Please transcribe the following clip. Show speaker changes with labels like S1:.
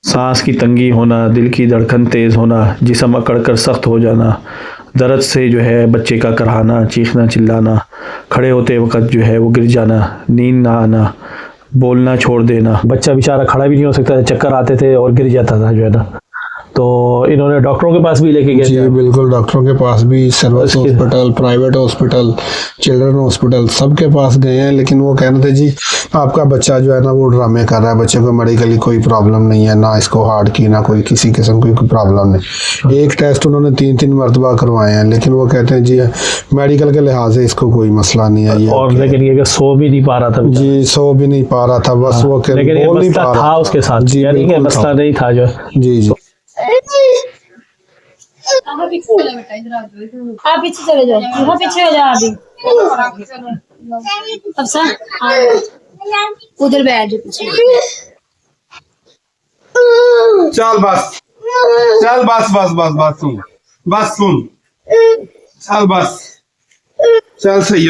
S1: सांस की तंगी होना, दिल की धड़कन तेज़ होना, जिस्म अकड़कर सख्त हो जाना, दर्द से जो है बच्चे का कराहना, चीखना चिल्लाना, खड़े होते वक्त जो है वो गिर जाना, नींद ना आना, बोलना छोड़ देना। बच्चा बेचारा खड़ा भी नहीं हो सकता, चक्कर आते थे और गिर जाता था जो है ना। तो इन्होंने डॉक्टरों के पास भी लेके गए
S2: जी
S1: थे?
S2: बिल्कुल, डॉक्टरों के पास भी, service hospital, private hospital, children hospital, सबके पास गए हैं। लेकिन वो कह रहे थे जी आपका बच्चा जो है ना वो ड्रामे कर रहा है, बच्चे को मेडिकली कोई प्रॉब्लम नहीं है, ना इसको हार्ट की ना कोई किसी किस्म की कोई प्रॉब्लम नहीं। एक टेस्ट उन्होंने 3-3 मरतबा करवाए हैं, लेकिन वो कहते हैं जी मेडिकल के लिहाज से इसको कोई मसला नहीं है।
S1: और लेकिन ये सो भी नहीं पा रहा था
S2: जी, सो भी नहीं पा रहा था, बस वो
S1: बोल नहीं पा रहा था उसके साथ
S2: जी,
S1: यानी कि मसला नहीं था जो।
S2: जी जी।
S3: आप पीछे चले जाओ, यहाँ पीछे हो जाओ अभी। अब सर उधर बैठ जाओ पीछे।
S4: चल बस, चल बस बस बस बस सुन, बस सुन, चल बस, चल सही हो।